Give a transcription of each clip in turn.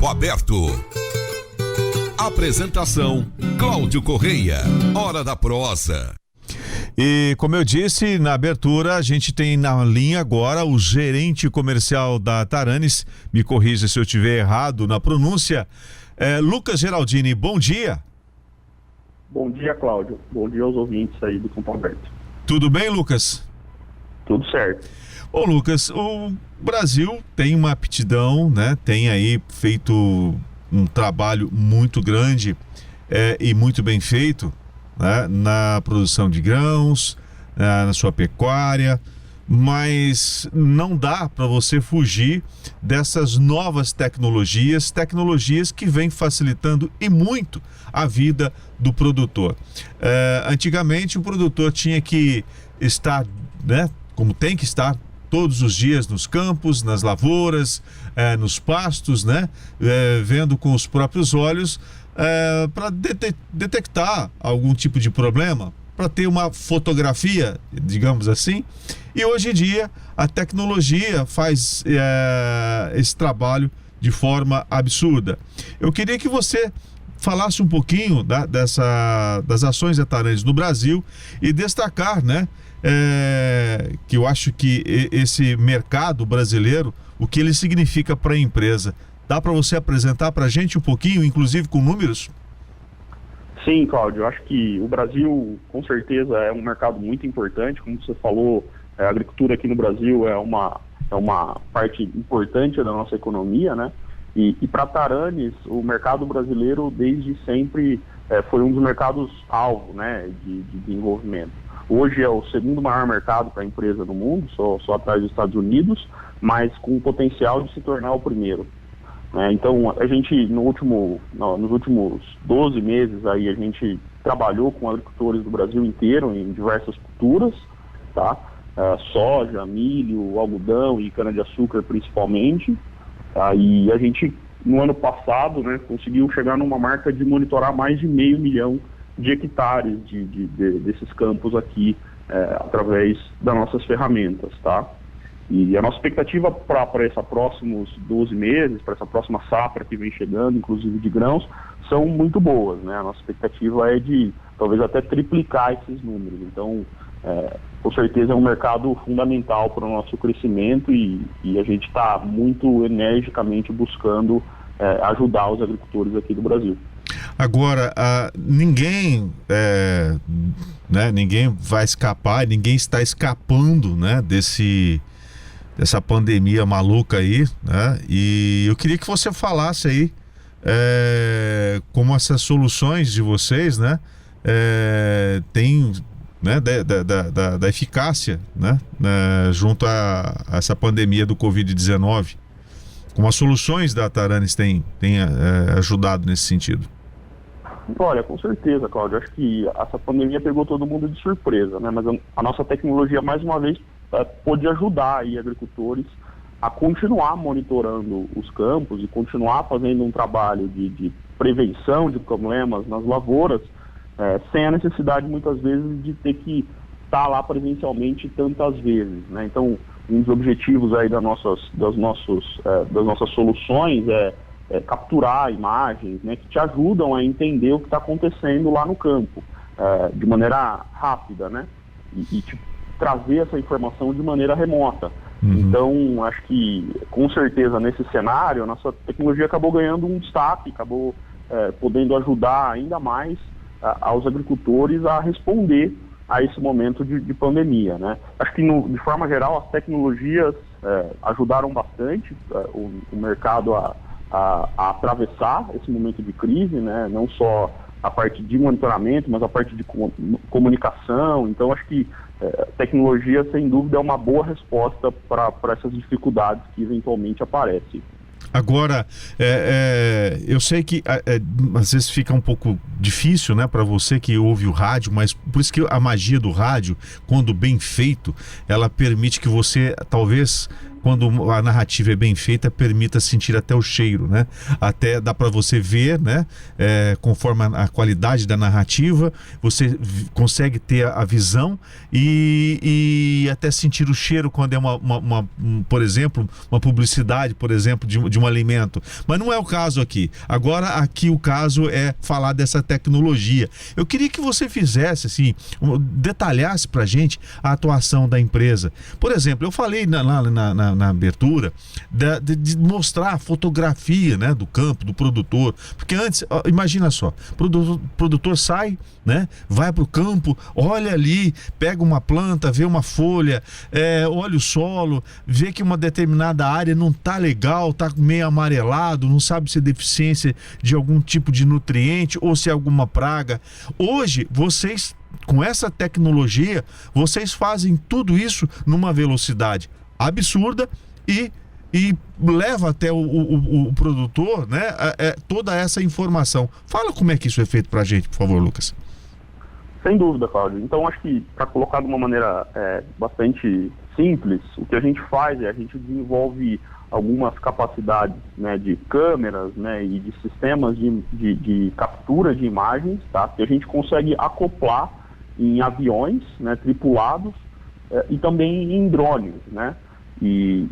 aberto. Apresentação: Cláudio Correia. Hora da prosa. E como eu disse na abertura, a gente tem na linha agora o gerente comercial da Taranis. Me corrija se eu estiver errado na pronúncia. Lucas Geraldini, bom dia. Bom dia, Cláudio. Bom dia aos ouvintes aí do Campo Aberto. Tudo bem, Lucas? Tudo certo. Ô Lucas, o Brasil tem uma aptidão, né? Tem aí feito um trabalho muito grande e muito bem feito, né? Na produção de grãos, na sua pecuária, mas não dá para você fugir dessas novas tecnologias que vêm facilitando e muito a vida do produtor. Antigamente o produtor tinha que estar, né, como tem que estar todos os dias nos campos, nas lavouras, nos pastos, né, vendo com os próprios olhos para detectar algum tipo de problema, para ter uma fotografia, digamos assim. E hoje em dia a tecnologia faz esse trabalho de forma absurda. Eu queria que você falasse um pouquinho das ações da Taranis no Brasil e destacar, né, que eu acho que esse mercado brasileiro, o que ele significa para a empresa. Dá para você apresentar para a gente um pouquinho, inclusive com números? Sim, Cláudio, eu acho que o Brasil com certeza é um mercado muito importante. Como você falou, a agricultura aqui no Brasil é uma parte importante da nossa economia, né? E para a Taranis, o mercado brasileiro desde sempre foi um dos mercados alvo, né, de desenvolvimento. Hoje é o segundo maior mercado para a empresa no mundo, só atrás dos Estados Unidos, mas com o potencial de se tornar o primeiro. Então, a gente, nos últimos 12 meses, aí, a gente trabalhou com agricultores do Brasil inteiro em diversas culturas, tá? Soja, milho, algodão e cana-de-açúcar principalmente. Tá? E a gente, no ano passado, né, conseguiu chegar numa marca de monitorar mais de 500 mil de hectares desses campos aqui, através das nossas ferramentas, tá? E a nossa expectativa para esses próximos 12 meses, para essa próxima safra que vem chegando, inclusive de grãos, são muito boas, né? A nossa expectativa é de talvez até triplicar esses números. Então, com certeza é um mercado fundamental para o nosso crescimento e a gente está muito energicamente buscando ajudar os agricultores aqui do Brasil. Agora, ninguém vai escapar, ninguém está escapando, né, dessa pandemia maluca aí, né? E eu queria que você falasse aí como essas soluções de vocês, né, tem, né, da eficácia, né, junto a essa pandemia do Covid-19. Como as soluções da Taranis têm ajudado nesse sentido? Olha, com certeza, Cláudio. Acho que essa pandemia pegou todo mundo de surpresa, né? Mas a nossa tecnologia, mais uma vez, pôde ajudar aí agricultores a continuar monitorando os campos e continuar fazendo um trabalho de prevenção de problemas nas lavouras, sem a necessidade, muitas vezes, de ter que estar lá presencialmente tantas vezes, né? Então, um dos objetivos aí das nossas soluções é capturar imagens, né, que te ajudam a entender o que está acontecendo lá no campo, de maneira rápida, né, e te trazer essa informação de maneira remota. Uhum. Então, acho que, com certeza, nesse cenário, a nossa tecnologia acabou ganhando um destaque, acabou podendo ajudar ainda mais aos agricultores a responder a esse momento de pandemia, né. Acho que, de forma geral, as tecnologias ajudaram bastante o mercado a atravessar esse momento de crise, né? Não só a parte de monitoramento, mas a parte de comunicação. Então, acho que tecnologia, sem dúvida, é uma boa resposta para essas dificuldades que eventualmente aparecem. Agora, eu sei que às vezes fica um pouco difícil, né, para você que ouve o rádio, mas por isso que a magia do rádio, quando bem feito, ela permite que você talvez quando a narrativa é bem feita, permita sentir até o cheiro, né? Até dá para você ver, né? Conforme a qualidade da narrativa, você consegue ter a visão e até sentir o cheiro quando é por exemplo, uma publicidade, por exemplo, de um alimento. Mas não é o caso aqui. Agora, aqui o caso é falar dessa tecnologia. Eu queria que você fizesse, assim, detalhasse pra gente a atuação da empresa. Por exemplo, eu falei na abertura de mostrar a fotografia, né, do campo, do produtor. Porque antes, imagina só, o produtor sai, né, vai pro campo, olha ali, pega uma planta, vê uma folha, olha o solo, vê que uma determinada área não tá legal, tá meio amarelado, não sabe se é deficiência de algum tipo de nutriente ou se é alguma praga. Hoje, vocês, com essa tecnologia, vocês fazem tudo isso numa velocidade absurda e leva até o produtor, né, toda essa informação. Fala como é que isso é feito pra gente, por favor, Lucas. Sem dúvida, Cláudio. Então, acho que, para colocar de uma maneira bastante simples, o que a gente faz é a gente desenvolve algumas capacidades, né, de câmeras, né, e de sistemas de captura de imagens, tá, que a gente consegue acoplar em aviões, né, tripulados, e também em drones, né, e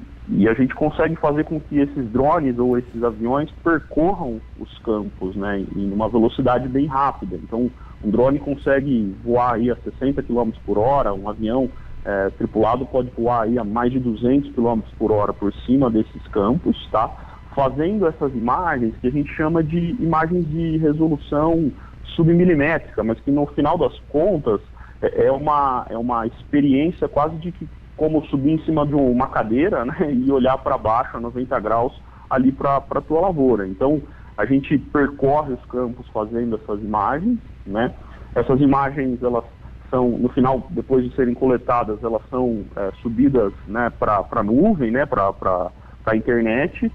a gente consegue fazer com que esses drones ou esses aviões percorram os campos, né, em uma velocidade bem rápida. Então, um drone consegue voar aí a 60 km por hora, um avião tripulado pode voar aí a mais de 200 km por hora por cima desses campos, tá? Fazendo essas imagens que a gente chama de imagens de resolução submilimétrica, mas que no final das contas é uma experiência quase de que como subir em cima de uma cadeira, né, e olhar para baixo a 90 graus ali para a tua lavoura. Então, a gente percorre os campos fazendo essas imagens, né? Essas imagens, elas são, no final, depois de serem coletadas, elas são subidas, né, para a nuvem, né, para a internet,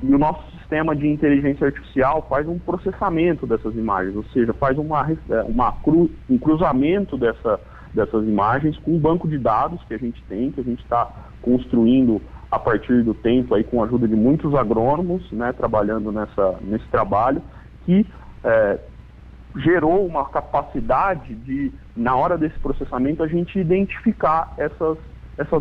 e o nosso sistema de inteligência artificial faz um processamento dessas imagens, ou seja, faz um cruzamento dessas imagens com um banco de dados que a gente tem, que a gente está construindo a partir do tempo aí com a ajuda de muitos agrônomos, né, trabalhando nesse trabalho, que gerou uma capacidade de, na hora desse processamento, a gente identificar essas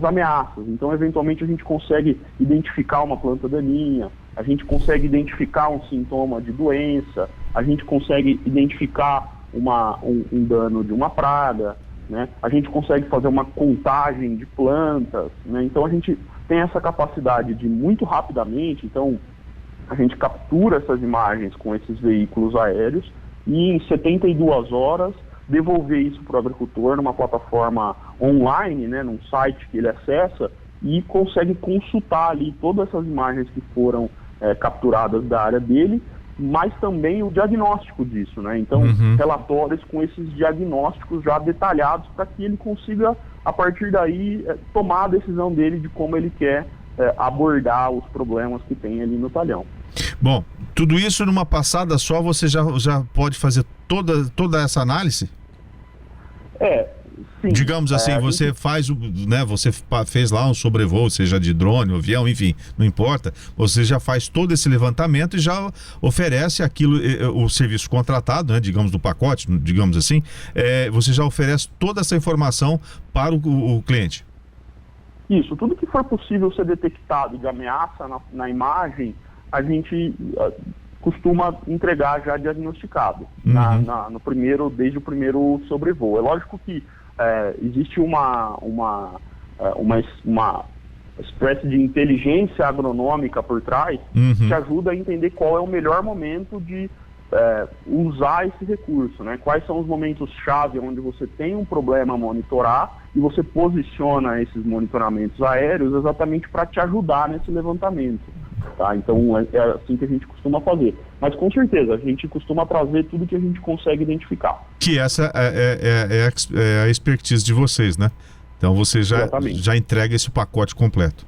ameaças. Então, eventualmente, a gente consegue identificar uma planta daninha, a gente consegue identificar um sintoma de doença, a gente consegue identificar um dano de uma praga, né? A gente consegue fazer uma contagem de plantas, né? Então, a gente tem essa capacidade de, muito rapidamente, então, a gente captura essas imagens com esses veículos aéreos e em 72 horas devolver isso para o agricultor numa plataforma online, né, num site que ele acessa e consegue consultar ali todas essas imagens que foram capturadas da área dele, mas também o diagnóstico disso, né? Então, relatórios com esses diagnósticos já detalhados para que ele consiga, a partir daí, tomar a decisão dele de como ele quer abordar os problemas que tem ali no talhão. Bom, tudo isso numa passada só, você já pode fazer toda essa análise? Sim. Digamos assim, você faz, né, você fez lá um sobrevoo, seja de drone, avião, enfim, não importa, você já faz todo esse levantamento e já oferece aquilo, o serviço contratado, né, digamos, do pacote, digamos assim, você já oferece toda essa informação para o cliente. Isso, tudo que for possível ser detectado de ameaça na imagem, a gente costuma entregar já diagnosticado desde o primeiro sobrevoo. É lógico que existe uma espécie de inteligência agronômica por trás que ajuda a entender qual é o melhor momento de usar esse recurso, né? Quais são os momentos-chave onde você tem um problema a monitorar e você posiciona esses monitoramentos aéreos exatamente para te ajudar nesse levantamento. Tá? Então é assim que a gente costuma fazer. Mas com certeza, a gente costuma trazer tudo que a gente consegue identificar. Que essa é a expertise de vocês, né? Então você já entrega esse pacote completo.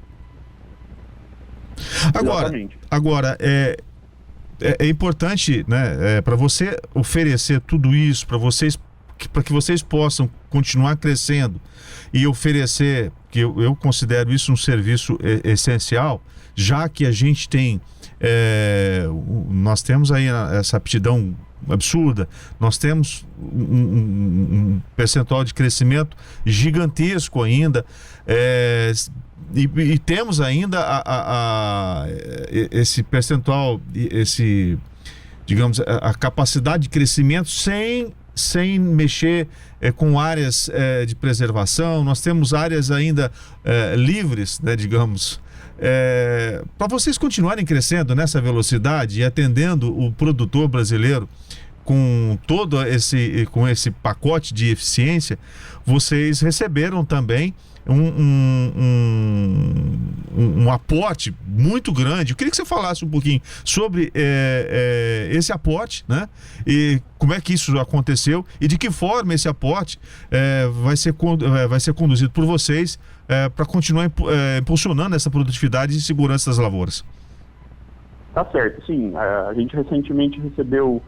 Agora é importante, né, para você oferecer tudo isso, para que vocês possam continuar crescendo e oferecer que eu considero isso um serviço essencial, já que a gente tem, nós temos aí essa aptidão absurda, nós temos um percentual de crescimento gigantesco ainda, e temos ainda esse percentual, digamos, a capacidade de crescimento sem mexer com áreas de preservação. Nós temos áreas ainda livres, né, digamos, para vocês continuarem crescendo nessa velocidade e atendendo o produtor brasileiro com todo esse pacote de eficiência. Vocês receberam também um aporte muito grande. Eu queria que você falasse um pouquinho sobre esse aporte, né? E como é que isso aconteceu e de que forma esse aporte vai ser conduzido por vocês para continuar impulsionando essa produtividade e segurança das lavouras. Tá certo, sim. A gente recentemente recebeu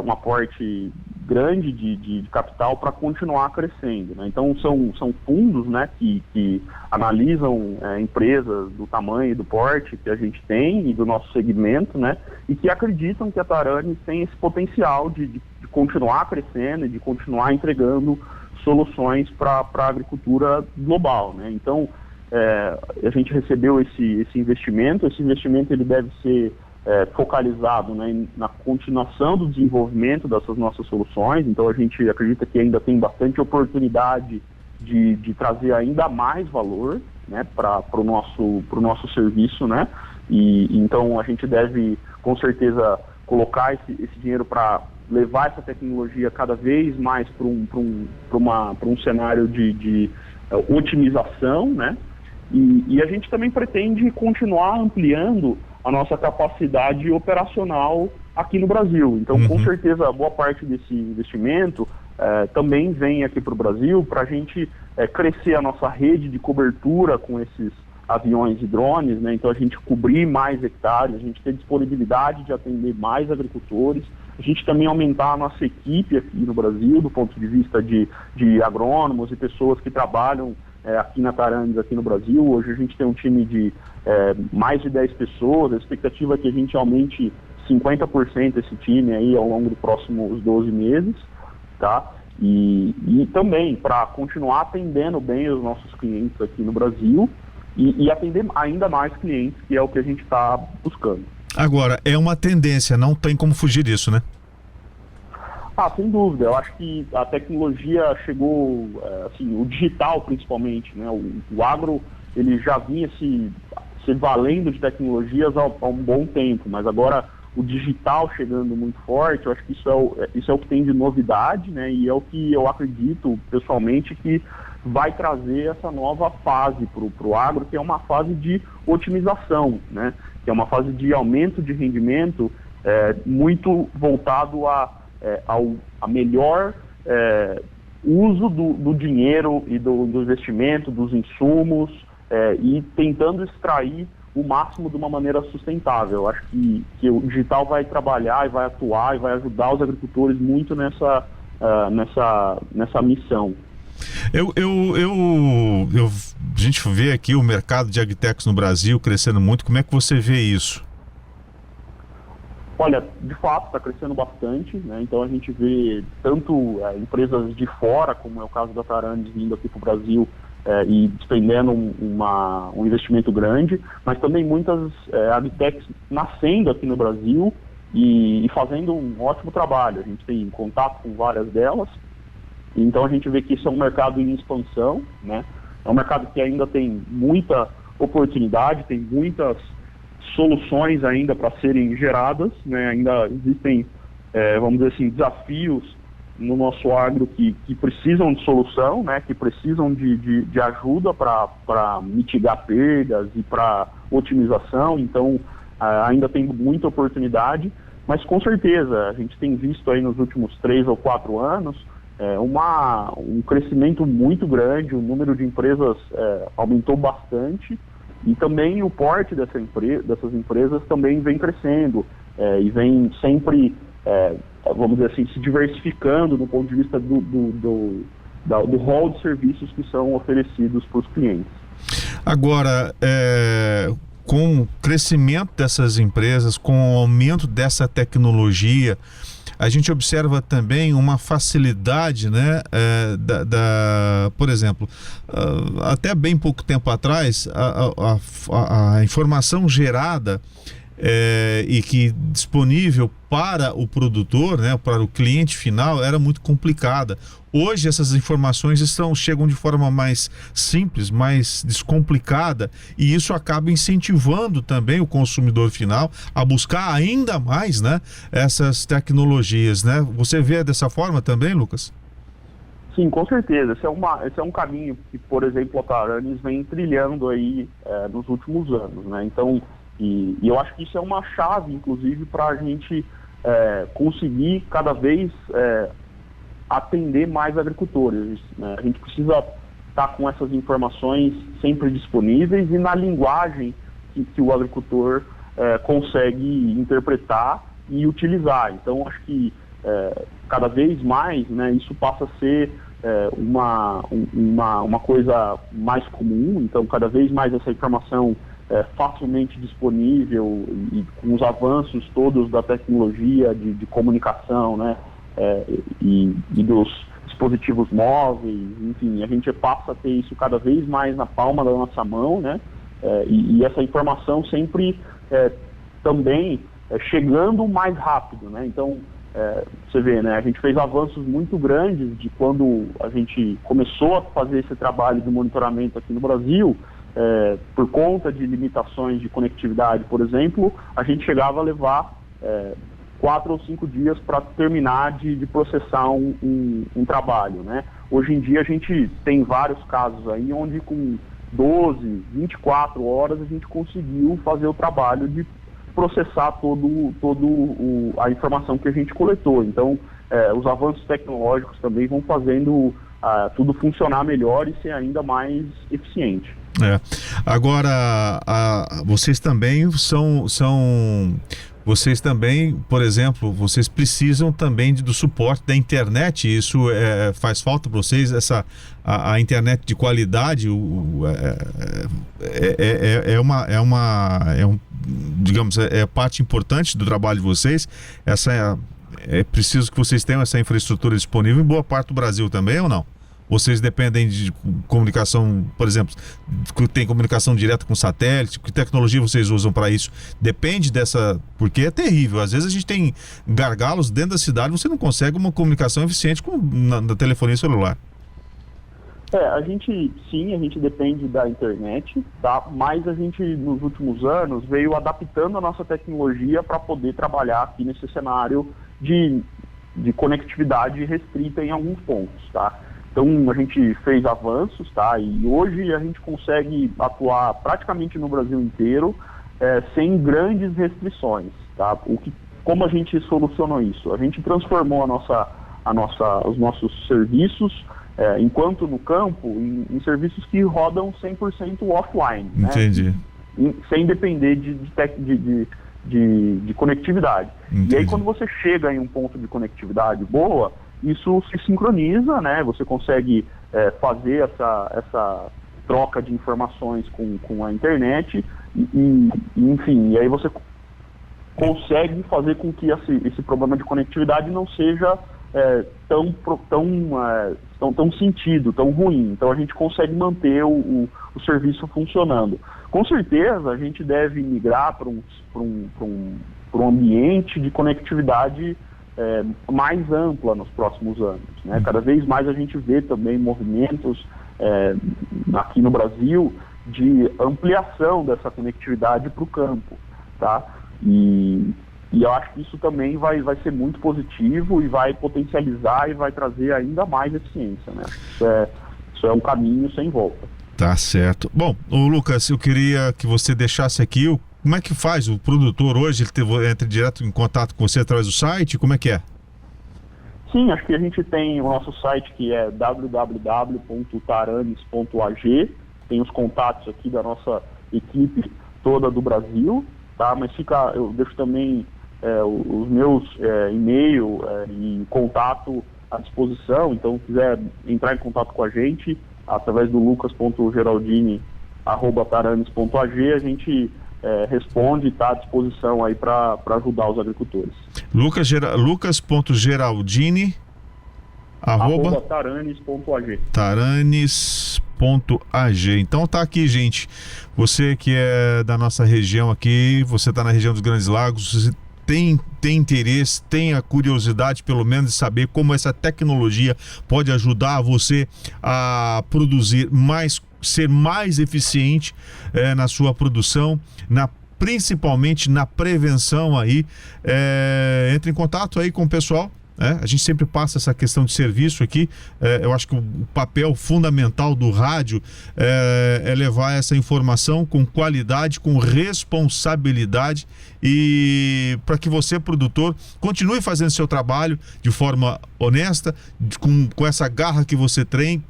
um aporte grande de capital para continuar crescendo, né? Então são fundos, né, que analisam empresas do tamanho e do porte que a gente tem e do nosso segmento, né, e que acreditam que a Taranis tem esse potencial de continuar crescendo e de continuar entregando soluções para a agricultura global, né? Então a gente recebeu esse investimento. Esse investimento ele deve ser focalizado, né, na continuação do desenvolvimento dessas nossas soluções. Então a gente acredita que ainda tem bastante oportunidade de trazer ainda mais valor, né, para o nosso serviço, né? E então a gente deve com certeza colocar esse dinheiro para levar essa tecnologia cada vez mais para um cenário de otimização, né? E a gente também pretende continuar ampliando a nossa capacidade operacional aqui no Brasil. Então, com certeza, boa parte desse investimento também vem aqui para o Brasil para a gente crescer a nossa rede de cobertura com esses aviões e drones, né? Então, a gente cobrir mais hectares, a gente ter disponibilidade de atender mais agricultores, a gente também aumentar a nossa equipe aqui no Brasil, do ponto de vista de agrônomos e pessoas que trabalham aqui na Taranis, aqui no Brasil. Hoje a gente tem um time de mais de 10 pessoas. A expectativa é que a gente aumente 50% esse time aí ao longo dos próximos 12 meses, tá? E também para continuar atendendo bem os nossos clientes aqui no Brasil e atender ainda mais clientes, que é o que a gente está buscando. Agora, é uma tendência, não tem como fugir disso, né? Sem dúvida. Eu acho que a tecnologia chegou, assim, o digital principalmente, né? O agro, ele já vinha se valendo de tecnologias há um bom tempo, mas agora o digital chegando muito forte, eu acho que isso é o que tem de novidade, né? E é o que eu acredito, pessoalmente, que vai trazer essa nova fase para o agro, que é uma fase de otimização, né? Que é uma fase de aumento de rendimento muito voltado ao melhor uso do dinheiro e do investimento, dos insumos, e tentando extrair o máximo de uma maneira sustentável. Eu acho que o digital vai trabalhar e vai atuar e vai ajudar os agricultores muito nessa missão. A gente vê aqui o mercado de agritechs no Brasil crescendo muito. Como é que você vê isso? Olha, de fato está crescendo bastante, né? Então a gente vê tanto empresas de fora, como é o caso da Taranis, vindo aqui para o Brasil e despendendo um investimento grande, mas também muitas agritechs nascendo aqui no Brasil e fazendo um ótimo trabalho. A gente tem contato com várias delas, então a gente vê que isso é um mercado em expansão, né? É um mercado que ainda tem muita oportunidade, tem muitas soluções ainda para serem geradas, né? Ainda existem, vamos dizer assim, desafios no nosso agro que precisam de solução, né? Que precisam de ajuda para mitigar perdas e para otimização. Então, ainda tem muita oportunidade, mas com certeza a gente tem visto aí nos últimos 3 ou 4 anos um crescimento muito grande. O número de empresas aumentou bastante. E também o porte dessas empresas também vem crescendo e vem sempre, vamos dizer assim, se diversificando do ponto de vista do rol de serviços que são oferecidos para os clientes. Agora, com o crescimento dessas empresas, com o aumento dessa tecnologia, a gente observa também uma facilidade, né, por exemplo, até bem pouco tempo atrás, a informação gerada e que disponível para o produtor, né, para o cliente final, era muito complicada. Hoje essas informações chegam de forma mais simples, mais descomplicada, e isso acaba incentivando também o consumidor final a buscar ainda mais, né, essas tecnologias, né? Você vê dessa forma também, Lucas? Sim, com certeza. Esse é um caminho que, por exemplo, a Taranis vem trilhando aí nos últimos anos, né? Então, e eu acho que isso é uma chave, inclusive, para a gente conseguir cada vez atender mais agricultores, né? A gente precisa estar com essas informações sempre disponíveis e na linguagem que o agricultor consegue interpretar e utilizar. Então, acho que cada vez mais, né, isso passa a ser uma coisa mais comum. Então, cada vez mais essa informação facilmente disponível e com os avanços todos da tecnologia de comunicação, né, e dos dispositivos móveis, enfim, a gente passa a ter isso cada vez mais na palma da nossa mão, né, e essa informação sempre também chegando mais rápido, né. Então, você vê, né, a gente fez avanços muito grandes de quando a gente começou a fazer esse trabalho de monitoramento aqui no Brasil. Por conta de limitações de conectividade, por exemplo, a gente chegava a levar 4 ou 5 dias para terminar de processar um trabalho, né? Hoje em dia a gente tem vários casos aí onde com 12, 24 horas a gente conseguiu fazer o trabalho de processar a informação que a gente coletou. Então, os avanços tecnológicos também vão fazendo tudo funcionar melhor e ser ainda mais eficiente. Agora, vocês também vocês também, por exemplo, vocês precisam também do suporte da internet. Isso faz falta para vocês, a internet de qualidade? Digamos, é parte importante do trabalho de vocês. É preciso que vocês tenham essa infraestrutura disponível em boa parte do Brasil também, ou não? Vocês dependem de comunicação, por exemplo, tem comunicação direta com satélite? Que tecnologia vocês usam para isso? Depende porque é terrível. Às vezes a gente tem gargalos dentro da cidade, você não consegue uma comunicação eficiente na telefonia celular. A gente depende da internet, tá? Mas a gente, nos últimos anos, veio adaptando a nossa tecnologia para poder trabalhar aqui nesse cenário de conectividade restrita em alguns pontos, tá? Então, a gente fez avanços, tá? E hoje a gente consegue atuar praticamente no Brasil inteiro sem grandes restrições, tá? Como a gente solucionou isso? A gente transformou os nossos serviços, enquanto no campo, em serviços que rodam 100% offline. Entendi. Né? Sem depender de conectividade. Entendi. E aí, quando você chega em um ponto de conectividade boa, isso se sincroniza, né? Você consegue fazer essa troca de informações com a internet enfim, e aí você consegue fazer com que esse problema de conectividade não seja tão sentido, tão ruim. Então a gente consegue manter o serviço funcionando. Com certeza a gente deve migrar para um ambiente de conectividade mais ampla nos próximos anos, né? Cada vez mais a gente vê também movimentos aqui no Brasil de ampliação dessa conectividade para o campo, tá? E eu acho que isso também vai ser muito positivo e vai potencializar e vai trazer ainda mais eficiência, né? Isso é um caminho sem volta. Tá certo. Bom, Lucas, eu queria que você deixasse aqui como é que faz o produtor hoje? Ele entra direto em contato com você através do site? Como é que é? Sim, acho que a gente tem o nosso site que é www.taranis.ag. Tem os contatos aqui da nossa equipe toda do Brasil, tá? Mas eu deixo também os meus e-mail e contato à disposição. Então, se quiser entrar em contato com a gente através do lucas.geraldini@taranis.ag, a gente responde e está à disposição aí para ajudar os agricultores. Lucas.geraldini @taranis.ag. Taranis.ag. Então tá aqui, gente. Você que é da nossa região aqui, você tá na região dos Grandes Lagos, você tem interesse, tem a curiosidade pelo menos de saber como essa tecnologia pode ajudar você a produzir mais, ser mais eficiente na sua produção, principalmente na prevenção aí. Entre em contato aí com o pessoal. A gente sempre passa essa questão de serviço aqui. Eu acho que o papel fundamental do rádio é levar essa informação com qualidade, com responsabilidade, e para que você, produtor, continue fazendo seu trabalho de forma honesta, com essa garra que você tem,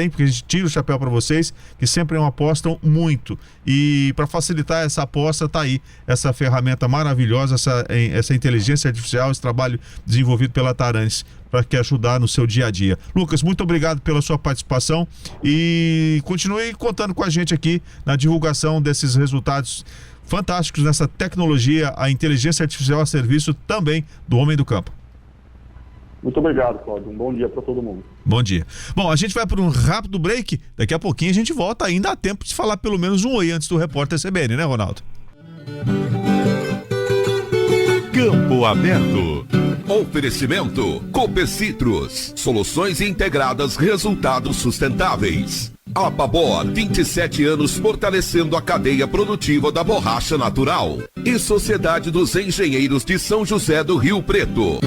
porque a gente tira o chapéu para vocês, que sempre apostam muito. E para facilitar essa aposta, tá aí essa ferramenta maravilhosa, essa inteligência artificial, esse trabalho desenvolvido pela Taranis, para que ajudar no seu dia a dia. Lucas, muito obrigado pela sua participação e continue contando com a gente aqui na divulgação desses resultados fantásticos nessa tecnologia, a inteligência artificial a serviço também do homem do campo. Muito obrigado, Cláudio. Um bom dia para todo mundo. Bom dia. Bom, a gente vai para um rápido break. Daqui a pouquinho a gente volta. Ainda há tempo de falar pelo menos um oi antes do repórter CBN, né, Ronaldo? Campo Aberto. Oferecimento Cooper Citrus. Soluções integradas, resultados sustentáveis. Apabor, 27 anos fortalecendo a cadeia produtiva da borracha natural. E Sociedade dos Engenheiros de São José do Rio Preto.